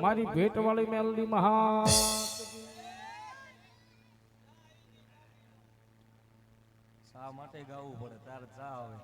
મારી ભેટ વાળી મેલડી મહા શા માટે ગાવું પડે તાર ચા આવે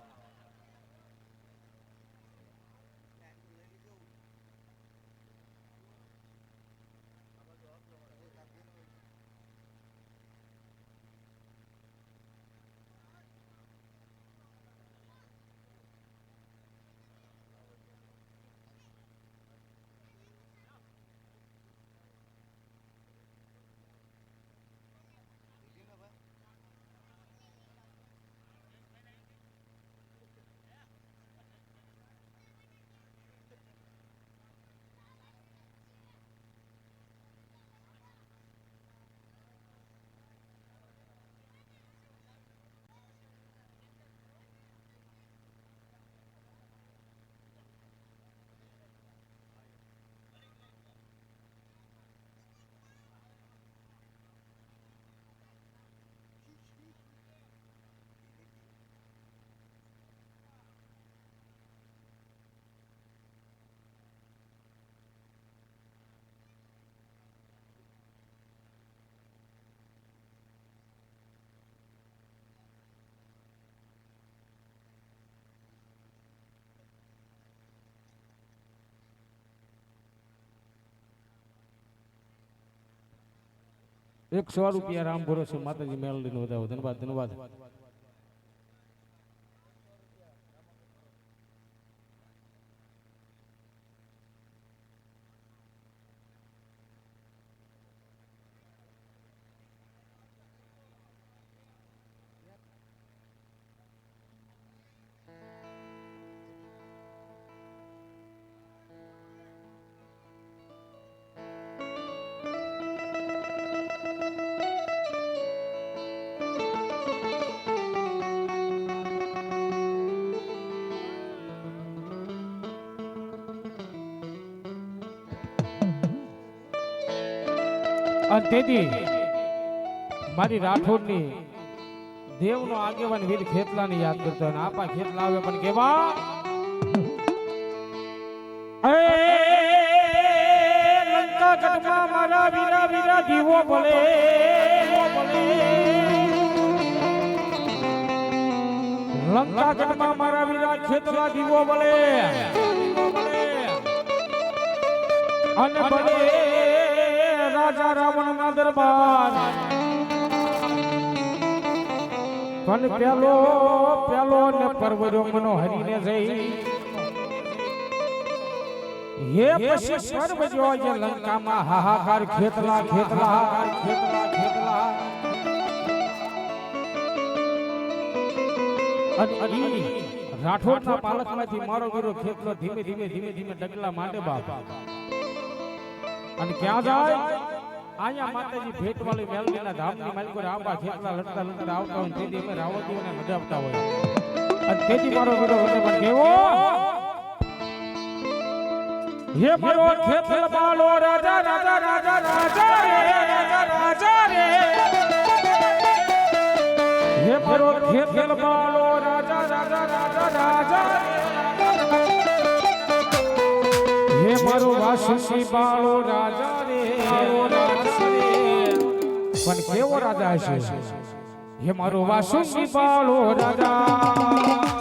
₹100 રામ ભરોસે માતાજી મેલડી નો વધાવો ધન્યવાદ ધન્યવાદ અને તેથી મારી રાઠોડની દેવનો આગેવાન વીર ખેતલાને યાદ કરતો અને આપા ખેતલા આવે પણ કેવા લંકા ગઢમાં મારા વીરા વીરા દીવો ભલે લંકા ગઢમાં મારા વીરા ખેતલા દીવો ભલે અને ભલે રાજા રાવણ ના દરબાર પણ પેલો ને પરવરો મનોહરી ને જઈ હે પછી પરવજો જે લંકામાં હાહાકાર ખેતલા અને રાઠોડ ના પાલક માંથી મારો વીરો ખેતલો ધીમે ધીમે ડગલા માંડે બાપ અને ક્યાં જાય આયા માતાજી ભેટ વાળી મેલડી ના ધામ ની માલિકો આંબા ખેતલા લડતા આવતા હોય તેથી અમે રાવતીઓને મજાવતા હોય અને તેથી મારો વિરો વડે પણ કેવો હે મારો ખેતલ બાલો રાજા રાજા રાજા રાજા રે હે મારો ખેતલ બાલો રાજા રાજા રાજા રાજા હે મારો વાસુકી બાળો રાજા રે પણ કેવો રાજા છે હે મારો વાસુકી બાળો રાજા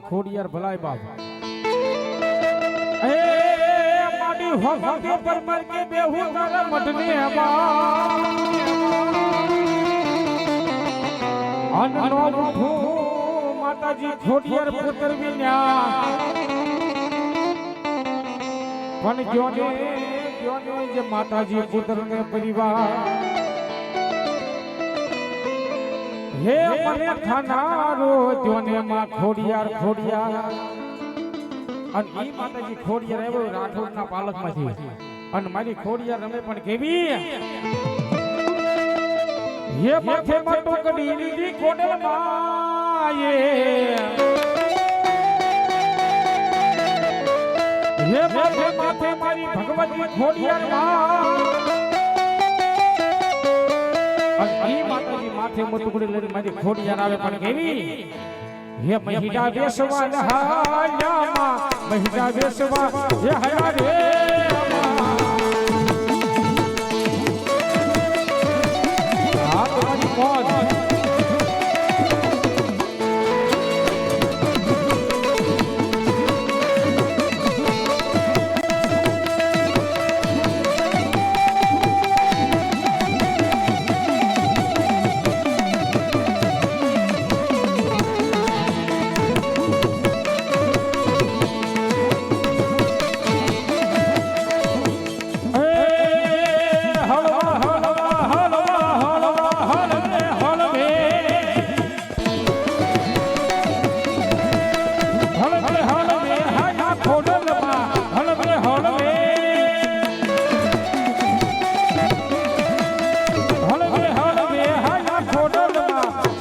ખોડિયાર ભલાય બાપ એ માડી હોફે પર મર કે બેહુ તારા મઢને અનનો ઉઠો માતાજી ખોડિયાર પુત્ર વિન્યા પણ જોને જે માતાજી પુત્ર ને પરિવાર હે મને ખાનારો જોને માં ખોડિયાર ખોડિયાર અને ઈ માતાજી ખોડિયાર આવ્યો રાઠોડના પાલકમાંથી અને મારી ખોડિયાર રમે પણ કેવી હે માથે મટો કડી લીધી કોડલ માયે હે માથે માથે મારી ભગવતી ખોડિયાર માં અને ઈ માતાજી માથે મોટુકડી લઈને મારી ખોડિયાર આવે પણ કેવી હે મહિડા બેસવા નહાયામાં મહિડા બેસવા હે હયા રે આ તમારી મોજ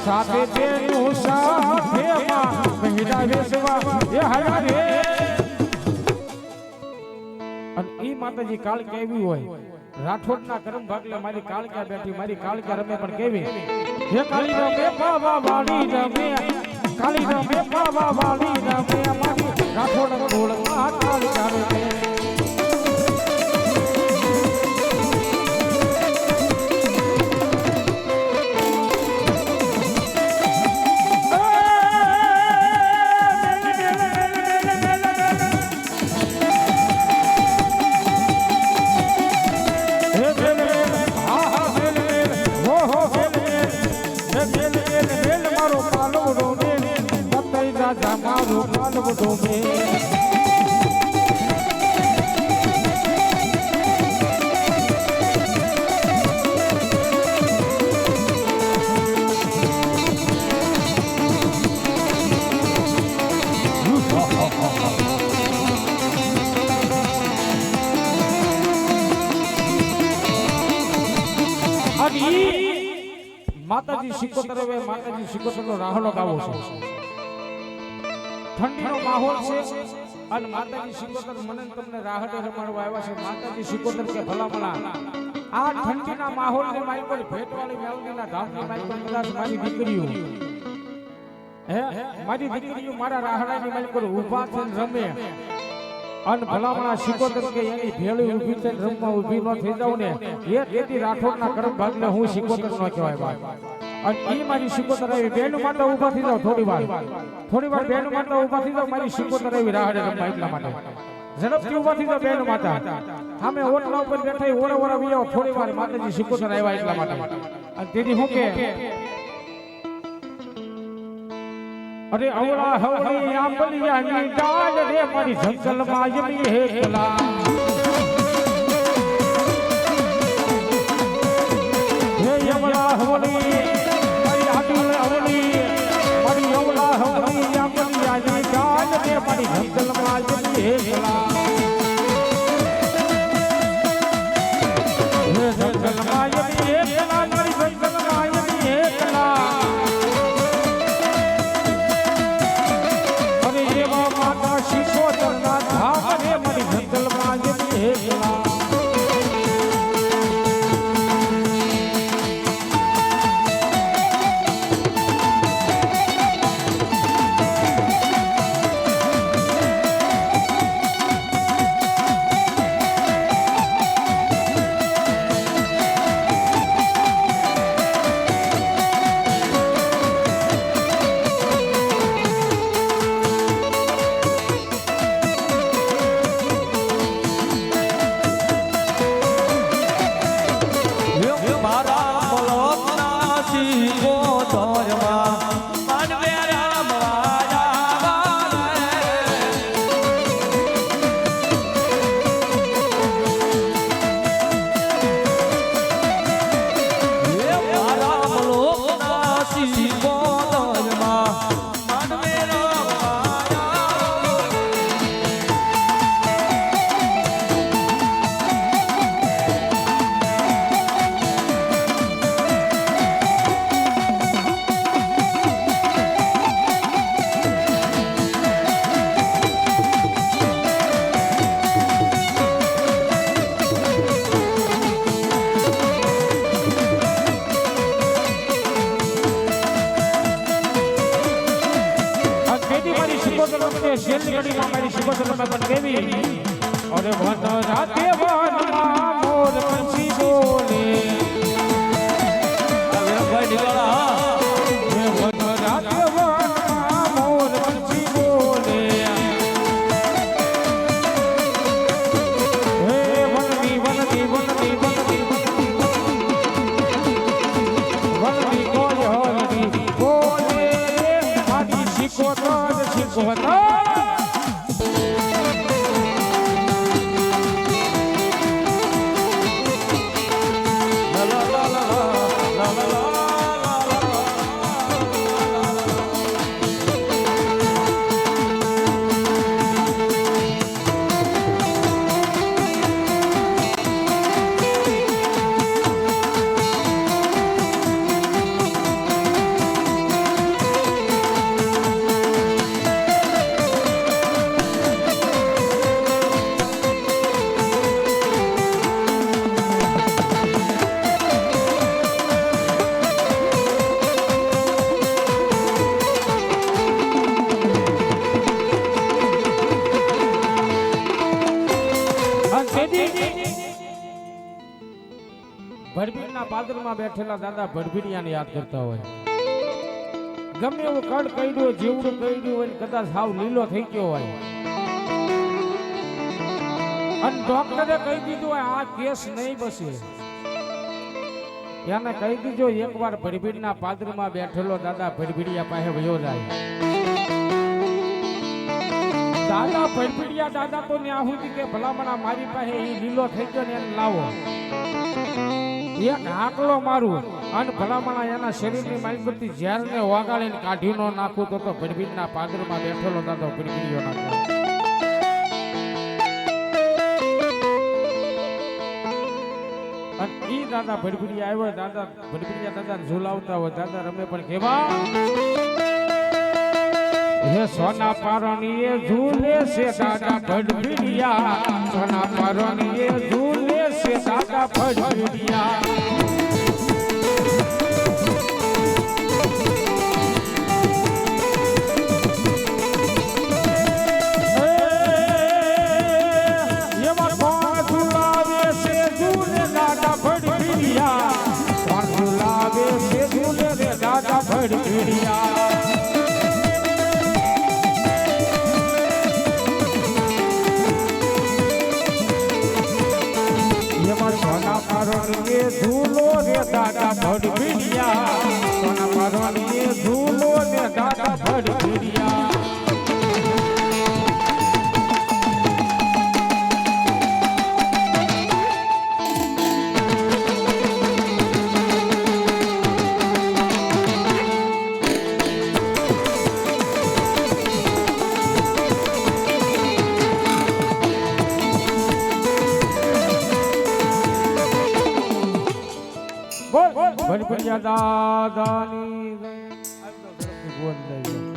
સાથે તેનું સાથેમાં મહિડા વેસવા એ હયા રે અને ઈ માતાજી કાળ કેવી હોય રાઠોડના કરમ ભાગલે મારી કાળકા બેઠી મારી કાળકા રમે પણ કેવી હે કાળી રમે બાવા વાળી રમે કાળી રમે બાવા વાળી રમે મારી રાઠોડ ગોળમાં કાળકા રમે મારો પાલવ ડોમે માતાજી સિકોતર હવે માતાજી સિકોતરનો રાહલો ગાવો છે ઠંડીનો માહોલ છે અને માતાજી સિકોતર મને તમને રાહડે રમાડવા આવ્યા છે માતાજી સિકોતર કે ભલામણા આ ઠંડીના માહોલને મારી પર ભેટવાળી મેલડીના ધામની મારી પર કદાચ મારી દીકરીઓ મારી દીકરીઓ મારા રાહડાની મારી પર ઊભા થઈને રમે અને ભલામણા સિકોતર કે એની ભેળી ઊભી થઈને રમવા ઊભી ન થઈ જાવ ને એ તેથી રાઠોડના કરમ ભાગને હું સિકોતર નો કહેવાય ભાઈ અને ઈ મારી સિકોતર આવી બેનું માટે ઊભા થઈ જાવ થોડી વાર બેનું માટે ઊભા થઈ જાવ મારી સિકોતર આવી રાહડે રમવા એટલા માટે ઝડપથી ઊભા થઈ જાવ બેનું માતા સામે ઓટલા ઉપર બેઠા ઓરા ઓરા વિયો થોડી વાર માતાજી સિકોતર આવ્યા એટલા માટે અને તેથી હું કે અરે અવળા હવળી આંબલિયાની ડાળ રે મારી જંગલમાં જમી હેકલા હે અવળા હવળી મારી આદિલ હવળી મારી અવળા હવળી આંબલિયાની ડાળ રે મારી જંગલમાં જમી હેકલા હે જંગલમાં જમી હેકલા મારી જંગલમાં જમી હેકલા સિકોતરના ધામ રે મારી જંગલમાં મેલડીમાં મારી શિવત તમે પણ કેવી અરે વન રાતે વનમાં મોર પંછી બોલે ભાઈ ઢીકાળા વન રાતે વનમાં મોર પંછી બોલે હે વનની વનની વનની વનની વનની કોઈ હરની બોલે મારી શીખો તો ભડભીડના પાદરમાં બેઠેલા દાદા ભડભીડિયાને યાદ કરતા હોય ગમે એવું કડ કઈડ્યો જીવડું કઈડ્યું હોય કદાચ સાવ લીલો થઈ ગયો હોય અને ડોક્ટરે કહી દીધું હોય આ કેસ નહીં બસે એને કહી દીધો એકવાર ભડભીડના પાદરમાં બેઠેલો દાદા ભડભીડિયા પાસે વયો જાય દાદા ભડભીડિયા દાદા તો ન્યા સુધી કે ભલામણા મારી પાસે એ લીલો થઈ ગયો ને એને લાવો એક આકલો મારું અને ભલામણા એના શરીરની માલપતિ ઝેરને ઓગાળીને કાઢી નો નાખું તો ભડભીડના પાદરમાં બેઠેલો દાદો ભડભીડિયો નાખો અને ઈ દાદા ભડભીડિયા આવ્યો દાદા ભડભીડિયા દાદા ઝુલાવતા હોય દાદા રમે પણ કેવા હે સોના પારણીએ ઝૂલે છે દાદા ભડભીડિયા સોના પારણીએ ઝૂલે છે દાદા ભડભીડિયા એવા કોણ ઝુલાવે છે ઝૂલે દાદા ભડભીડિયા કોણ ઝુલાવે છે ઝૂલે રે દાદા ભડભીડિયા સોના પારણીએ ઝૂલો રે દાદા ભડભીડિયા સોના પારણીએ ઝૂલો રે દાદા ભડભીડિયા ભડભીડિયા દાદાની બોલ લઈ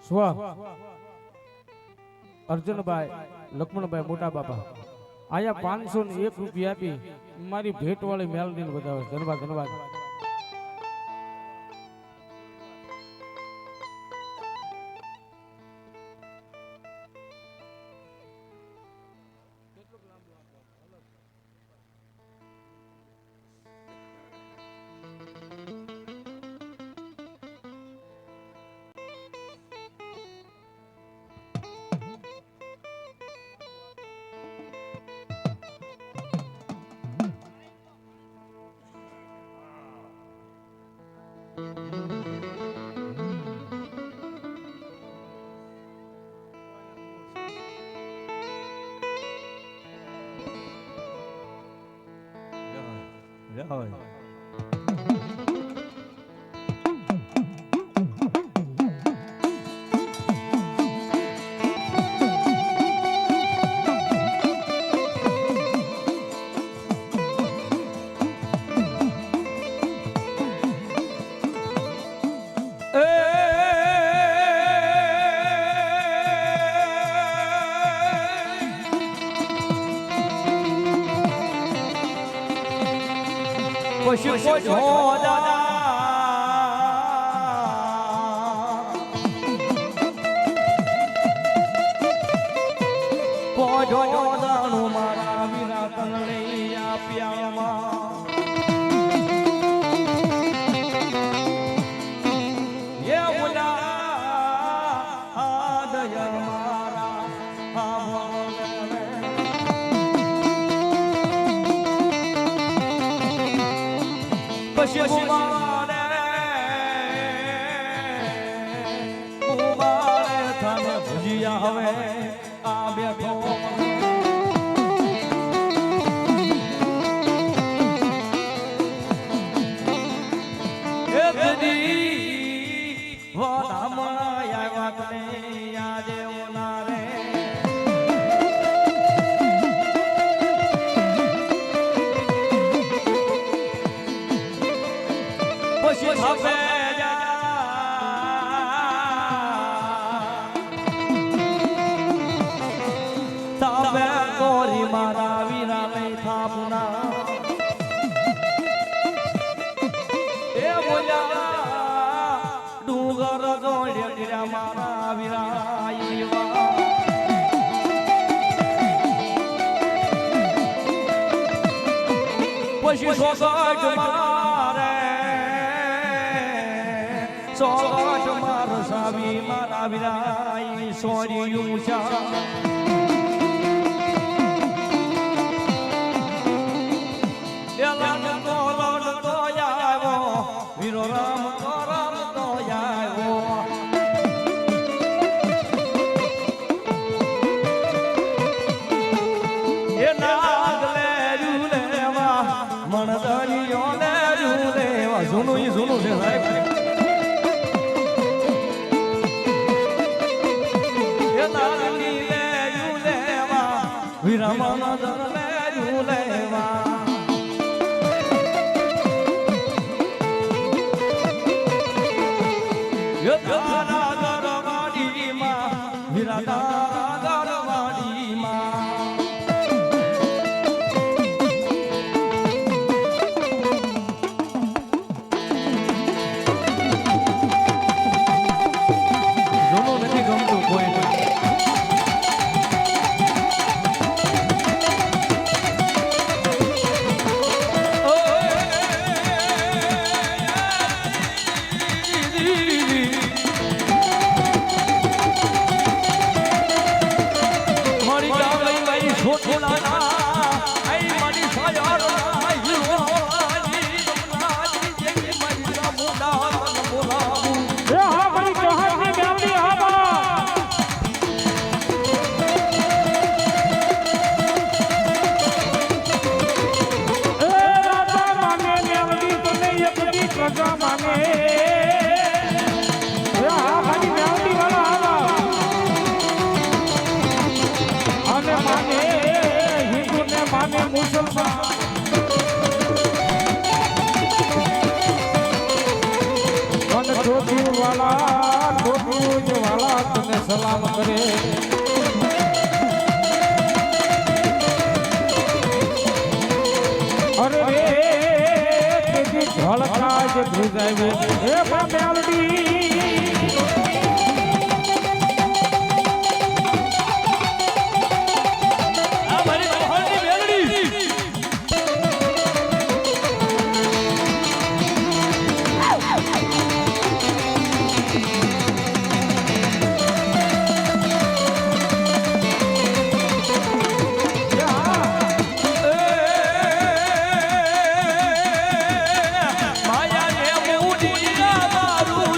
સ્વ અર્જુનભાઈ લક્ષ્મણભાઈ મોટા બાપા આયા 501 રૂપિયા આપી મારી ભેટ વાળી મેલડીને બતાવે ધન્યવાદ ધન્યવાદ હોય પછી કોઈ હો દાદા પોજો દાણું મારા વીરા તને આપ્યામાં એ ઉલા આદય મારા પછી બુમારે થાને ભુજિયા હવે આ બેઠો એ દીદી વાલા મણાયા વાતને યાદે ઓનારે પછી હવે તાબે કોરી મારા વીરા નહીં થાપના એ બોલ્યા ડુંગર જોડે ગીરા મારા વીરા ઈવા પછી સોસાટ મારે સોગાટ માર સાવી મારા વિરાઈ સોરી ઊંચા એલા તો લોડ તો આવ્યો વીરો રામ રામ તો આવ્યો એ નાગ લે રૂલેવા મણદરિયો લે રૂલેવા જૂનું છે સાહેબ વિરામણ દરલે ઝૂલેવા યથારા દરવાડીમાં વિરાટા દરવાડીમાં જૂનું નથી ગમતું કોઈ વાલા તને સલામ કરે અરે રે ઢળકા જે ભૂજાવ્યો હે બાપેલડી માયા ને મોડી મારું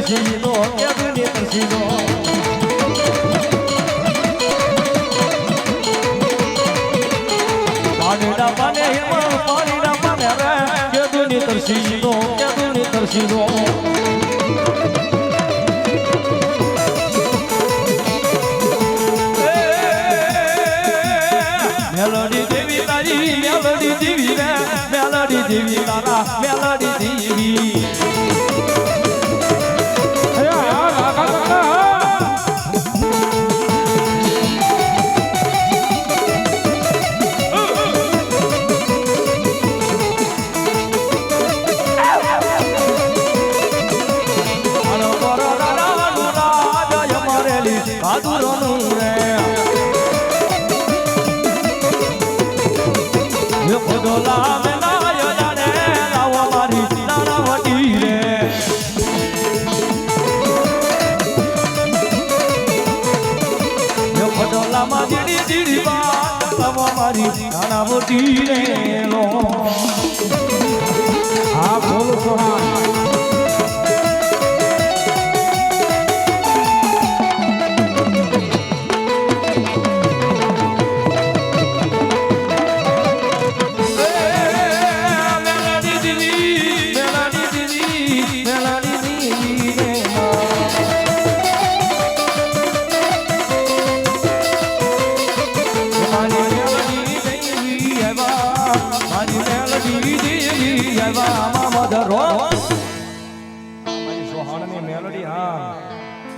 તરસી દો કે દુની તરસી દો પાણીના પાને હિમા પાણીના પાને રે કે દુની તરસી દો કે દુની તરસી દો મેલડી દેવી તારી મેલડી દેવી રે મેલડી દેવી તારા મેલડી દેવી નાના મોટી રે લો હા બોલો સોહાન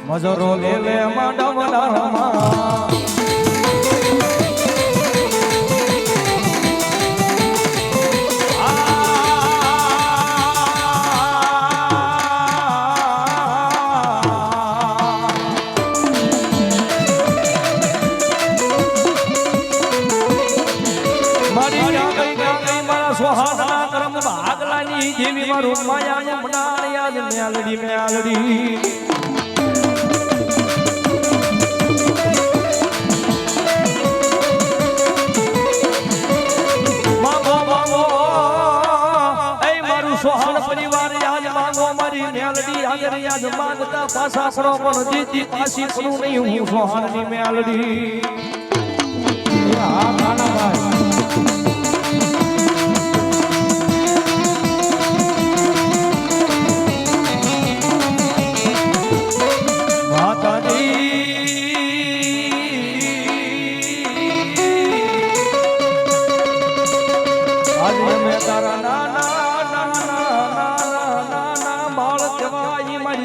મજરો લે લે માંડા માંડા સોહાના કરમ ભાગલાની દેવી મારું માયા મનાળિયા મેલડી મેલડી સોહાન પરિવાર યાદ માંગો મારી મેલડી આગળ યાદ માંગતા પાછા પડો પણ જીતી પાછી પડું નહીં હું સોહાનની મેલડી હા નાના ભાઈ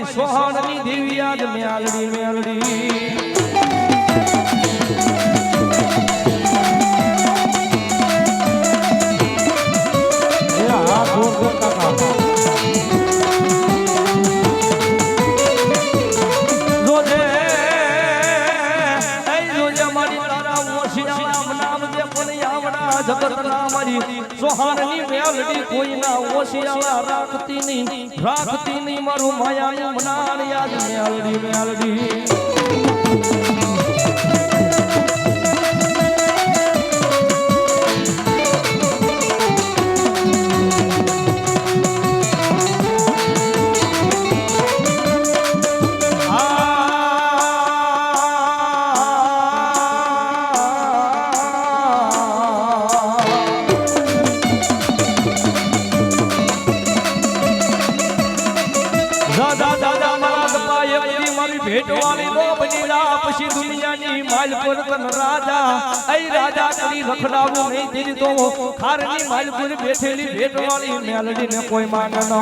સોહાણની દેવી આજ મેલડી મેલડી સોહાણની મેલડી કોઈના ઓશિયાળા રાખતી નહીં મારું માયાનું મનાણ યાદ મેલડી મેલડી પછી દુનિયાની માલ પર તન રાજા અઈ રાજા કરી રખડાવું નહીં તેરી તો ખારની માલ પર બેઠેલી ભેટવાળી મેલડી ને કોઈ માન ન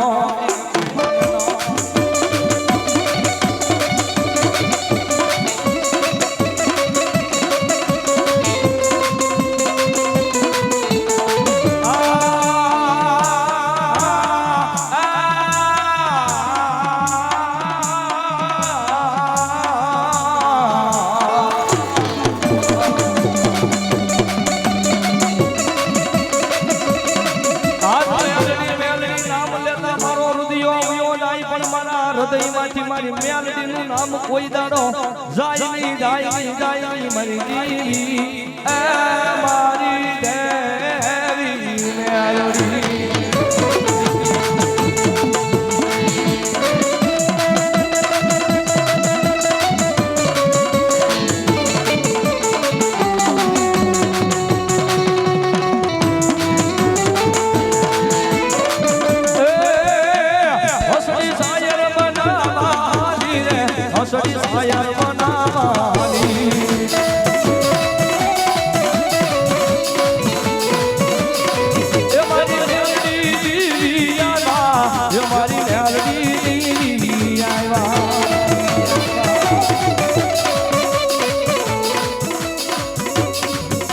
હૃદયમાંથી મારી મેલડીનું નામ કોઈ દાડો જાય નહીં મારી દેવી મારી દેવી મેલડી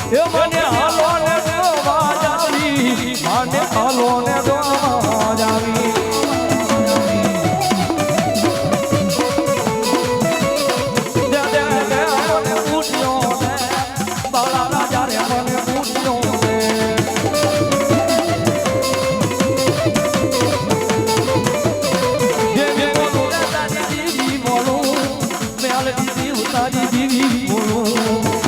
એ મને હાલો ને દોવા જાવી મને હાલો ને દોવા જાવી દે દે દે મને પૂછ્યો ને બાળા રાજા રે મને પૂછ્યો ને જે જે બોલું તારી દીવી બોલું મેલ દીવી તારી દીવી બોલું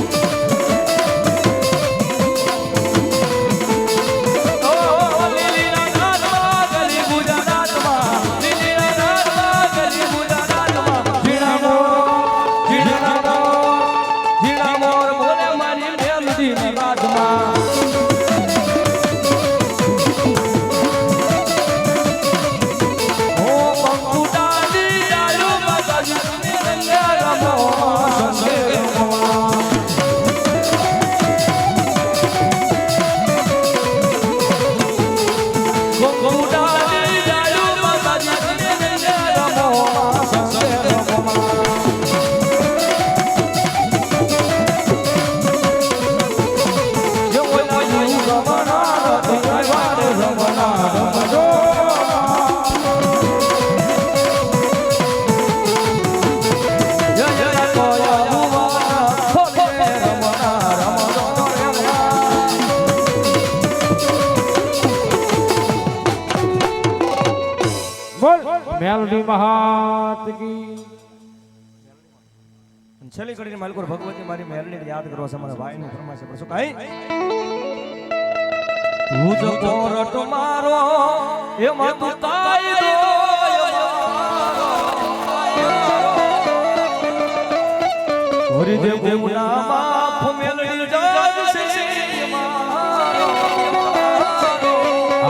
મેલડી મહાત કી છેલ્લી કડીની માલકોર ભગવતી મારી મેલડીને યાદ કરો છે મારા ભાઈનું ફરમાશે પર શું કાઈ તું જ કોરટ મારો એમાં તું તાઈ દો હરી દેવ દેવના બાપ મેલડી જાજ છે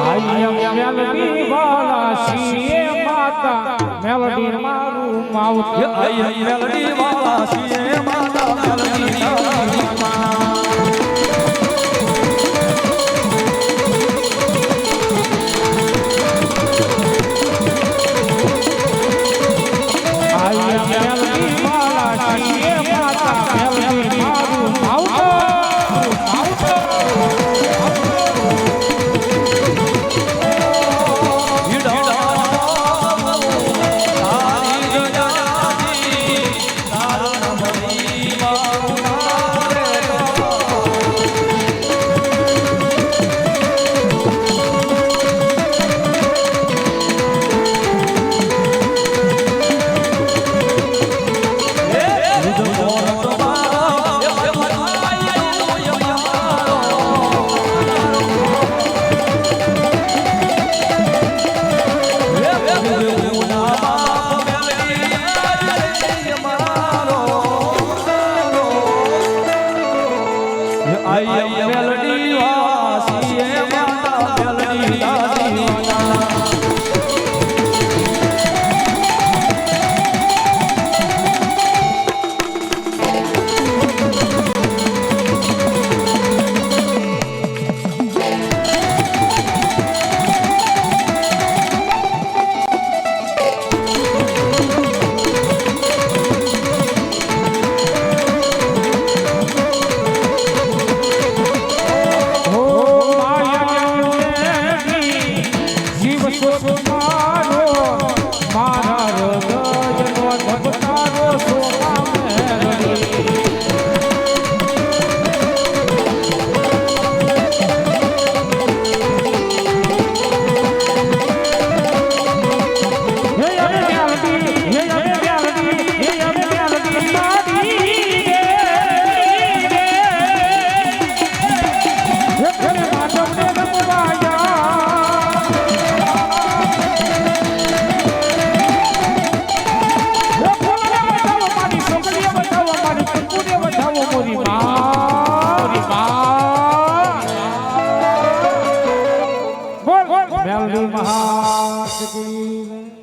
આઈ મેલડી વાલા શીએ માતા મેલડી મારું માવત આઈ મેલડી વાલા શીએ માતા મેલડી મેલડી મહાત કી